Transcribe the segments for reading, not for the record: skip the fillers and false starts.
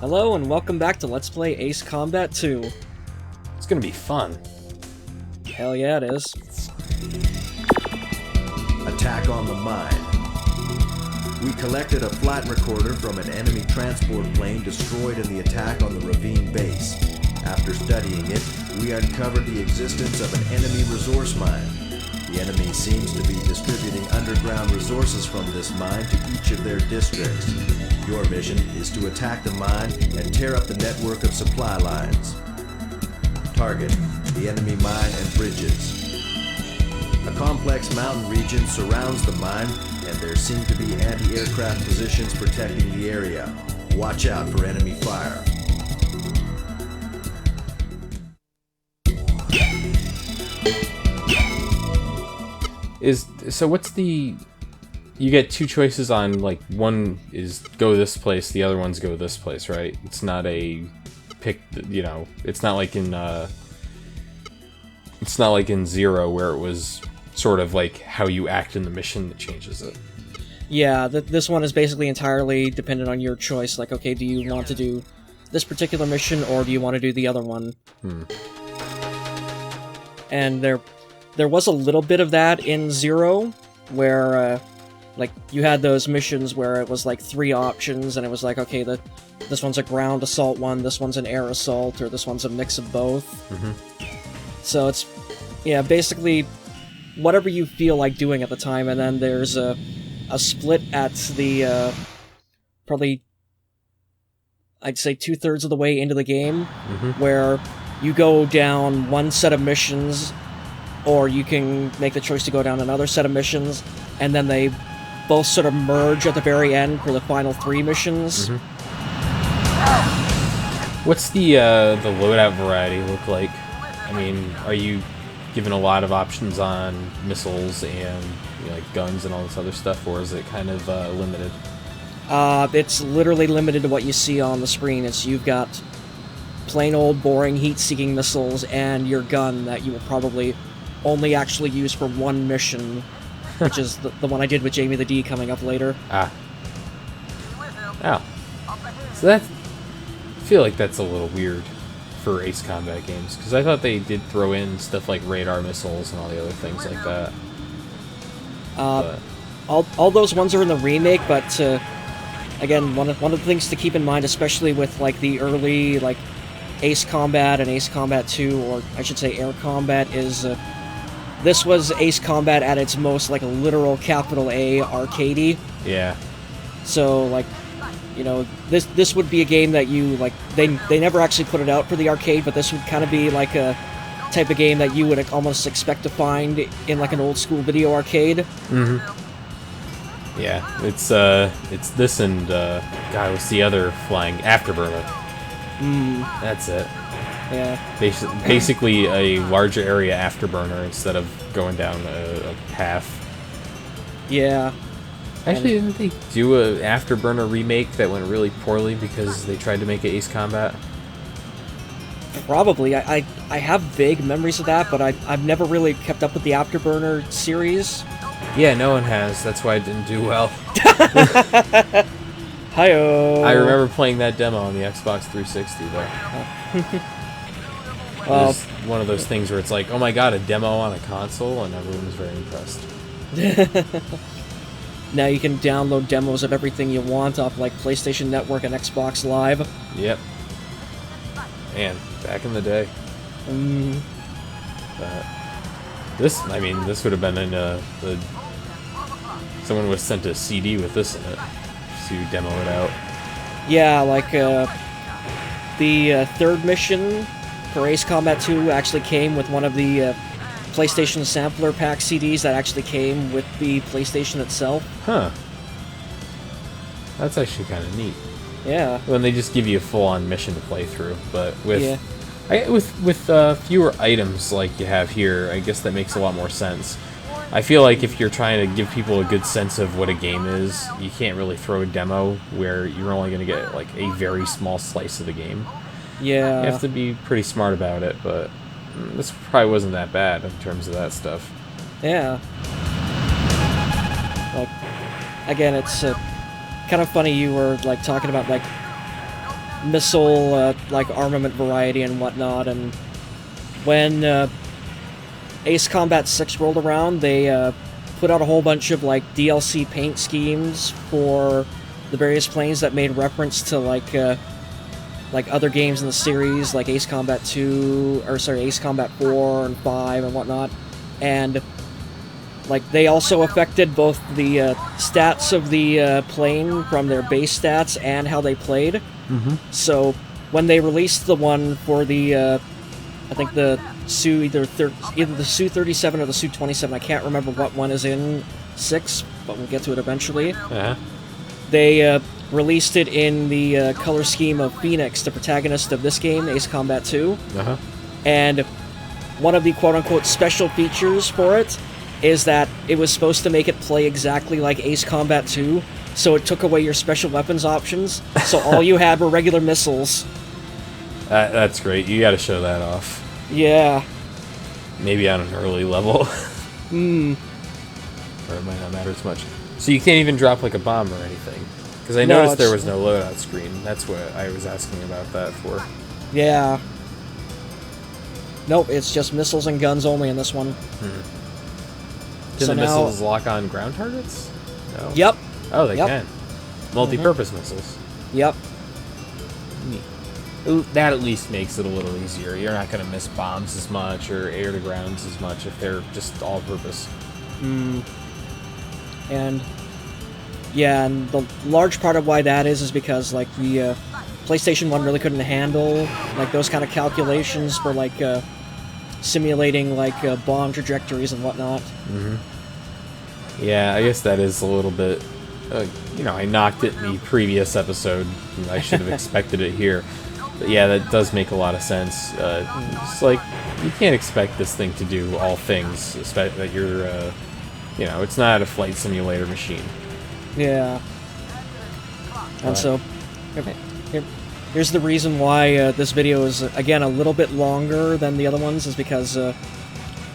Hello and welcome back to Let's Play Ace Combat 2. It's gonna be fun. Hell yeah it is. Attack on the mine. We collected a flat recorder from an enemy transport plane destroyed in the attack on the Ravine base. After studying it, we uncovered the existence of an enemy resource mine. The enemy seems to be distributing underground resources from this mine to each of their districts. Your mission is to attack the mine and tear up the network of supply lines. Target: the enemy mine and bridges. A complex mountain region surrounds the mine, and there seem to be anti-aircraft positions protecting the area. Watch out for enemy fire. So what's the... You get two choices on, like, one is go this place, the other one's go this place, right? It's not a pick, you know, it's not like in Zero where it was sort of like how you act in the mission that changes it. Yeah, this one is basically entirely dependent on your choice. Like, okay, do you want to do this particular mission or do you want to do the other one? And there was a little bit of that in Zero, where, like, you had those missions where it was, like, 3 options, and it was like, okay, this one's a ground assault one, this one's an air assault, or this one's a mix of both. So it's, yeah, basically whatever you feel like doing at the time, and then there's a split at the, probably, I'd say 2/3 of the way into the game, where you go down one set of missions, or you can make the choice to go down another set of missions, and then they both sort of merge at the very end for the final 3 missions. What's the loadout variety look like? I mean, are you given a lot of options on missiles and, you know, like guns and all this other stuff, or is it kind of limited? It's literally limited to what you see on the screen. You've got plain old boring heat-seeking missiles and your gun that you will probably only actually use for one mission, which is the one I did with Jamie the D coming up later. Oh. So I feel like that's a little weird for Ace Combat games, because I thought they did throw in stuff like radar missiles and all the other things like that. All those ones are in the remake, but again, one of the things to keep in mind, especially with like the early like Ace Combat and Ace Combat 2, or I should say Air Combat, is this was Ace Combat at its most, like, literal capital A arcadey. Yeah. So, like, you know, this would be a game that you, like, they never actually put it out for the arcade, but this would kind of be like a type of game that you would almost expect to find in, like, an old school video arcade. Yeah, it's this and, God, what's the other flying? Afterburner. That's it. Yeah. Basically a larger area afterburner instead of going down a path. Yeah. Actually, didn't they do a Afterburner remake that went really poorly because they tried to make it Ace Combat? Probably. I have vague memories of that, but I've never really kept up with the Afterburner series. Yeah, no one has. That's why it didn't do well. Hi-oh! I remember playing that demo on the Xbox 360, though. It was one of those things where it's like, oh my god, a demo on a console, and everyone was very impressed. Now you can download demos of everything you want off, like, PlayStation Network and Xbox Live. Yep. Man, back in the day. This would have been in someone would have sent a CD with this in it to demo it out. Yeah, like, the third mission for Ace Combat 2 actually came with one of the PlayStation Sampler Pack CDs that actually came with the PlayStation itself. Huh. That's actually kind of neat. Yeah. When they just give you a full-on mission to play through, but with fewer items like you have here, I guess that makes a lot more sense. I feel like if you're trying to give people a good sense of what a game is, you can't really throw a demo where you're only going to get like a very small slice of the game. Yeah. You have to be pretty smart about it, but this probably wasn't that bad in terms of that stuff. Yeah. Like, again, it's kind of funny you were, like, talking about, like, missile like armament variety and whatnot. And when Ace Combat 6 rolled around, they put out a whole bunch of like DLC paint schemes for the various planes that made reference to like other games in the series, like Ace Combat 2, or sorry, Ace Combat 4 and 5 and whatnot. And like they also affected both the stats of the plane from their base stats and how they played. Mm-hmm. So when they released the one for the, I think the either the Su-37 or the Su-27, I can't remember what one is in 6, but we'll get to it eventually. Uh-huh. They released it in the color scheme of Phoenix, the protagonist of this game, Ace Combat 2. Uh-huh. And one of the quote-unquote special features for it is that it was supposed to make it play exactly like Ace Combat 2, so it took away your special weapons options, so all you had were regular missiles. That's great. You gotta show that off. Yeah. Maybe on an early level. Or it might not matter as much. So you can't even drop like a bomb or anything? Because I noticed there was no loadout screen. That's what I was asking about that for. Yeah. Nope, it's just missiles and guns only in this one. Can the missiles lock on ground targets? No. Yep. Oh, they can. Multi-purpose missiles. Yep. Neat. That at least makes it a little easier. You're not going to miss bombs as much or air-to-grounds as much if they're just all-purpose. And yeah, and the large part of why that is because like the PlayStation 1 really couldn't handle like those kind of calculations for like simulating like bomb trajectories and whatnot. Yeah, I guess that is a little bit. You know, I knocked it in the previous episode. I should have expected it here. But yeah, that does make a lot of sense. It's like you can't expect this thing to do all things, especially that you're. You know, it's not a flight simulator machine. Yeah. And so, here's the reason why this video is, again, a little bit longer than the other ones, is because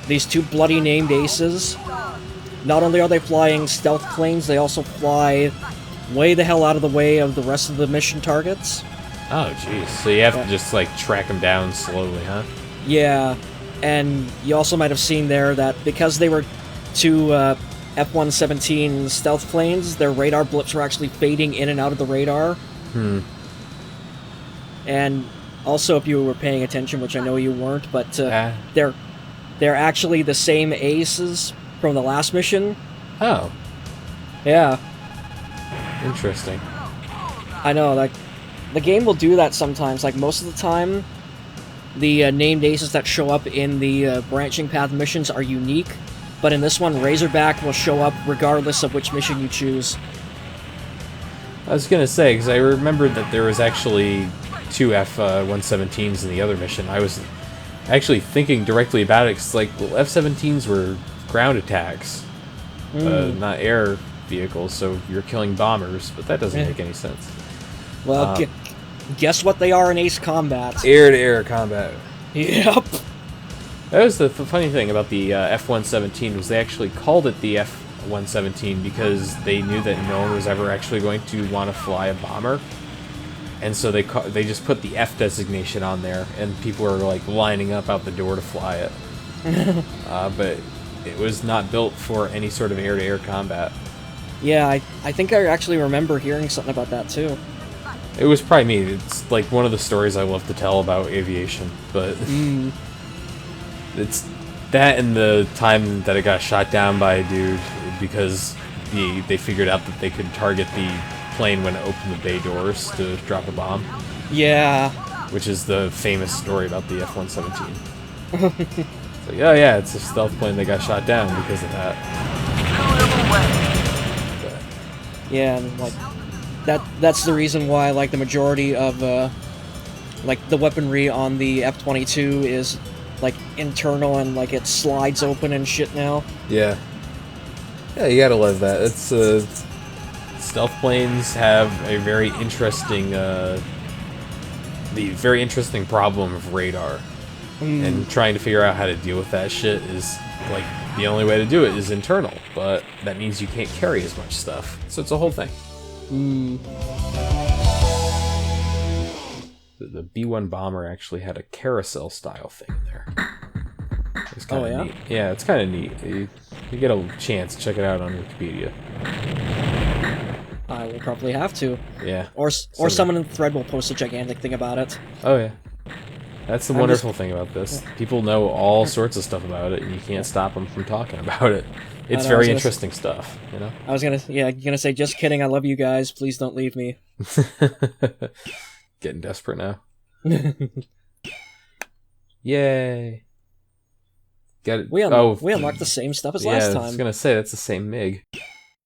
these two bloody named aces, not only are they flying stealth planes, they also fly way the hell out of the way of the rest of the mission targets. Oh, jeez. So you have to just, like, track them down slowly, huh? Yeah. And you also might have seen there that because they were two F-117 stealth planes, their radar blips were actually fading in and out of the radar. And also, if you were paying attention, which I know you weren't, but they're actually the same aces from the last mission. Oh. Yeah. Interesting. I know, like, the game will do that sometimes. Like, most of the time, the named aces that show up in the branching path missions are unique. But in this one, Razorback will show up regardless of which mission you choose. I was going to say, because I remembered that there was actually two F-117s in the other mission. I was actually thinking directly about it, because, like, well, F-17s were ground attacks, not air vehicles, so you're killing bombers, but that doesn't make any sense. Well, guess what they are in Ace Combat? Air-to-air combat. Yep. That was the funny thing about the F-117 was they actually called it the F-117 because they knew that no one was ever actually going to want to fly a bomber, and so they just put the F designation on there, and people were like lining up out the door to fly it. But it was not built for any sort of air-to-air combat. Yeah, I think I actually remember hearing something about that too. It was probably me. It's like one of the stories I love to tell about aviation, but it's that and the time that it got shot down by a dude because they figured out that they could target the plane when it opened the bay doors to drop a bomb. Yeah. Which is the famous story about the F-117. It's like, oh yeah, it's a stealth plane that got shot down because of that. Yeah, and like that's the reason why like the majority of like the weaponry on the F-22 is like internal and like it slides open and shit now. Yeah. Yeah, you gotta love that. It's stealth planes have a very interesting problem of radar. And trying to figure out how to deal with that shit is like the only way to do it is internal, but that means you can't carry as much stuff. So it's a whole thing. the B-1 bomber actually had a carousel style thing in there. It's kind of neat. Yeah, it's kind of neat. You get a chance, check it out on Wikipedia. I will probably have to. Yeah. Or someone in the thread will post a gigantic thing about it. Oh yeah. That's the wonderful thing about this. People know all sorts of stuff about it, and you can't stop them from talking about it. It's very interesting stuff, you know? I was gonna say, just kidding, I love you guys, please don't leave me. Getting desperate now. Yay. We unlocked the same stuff as last time. I was gonna say, that's the same MiG.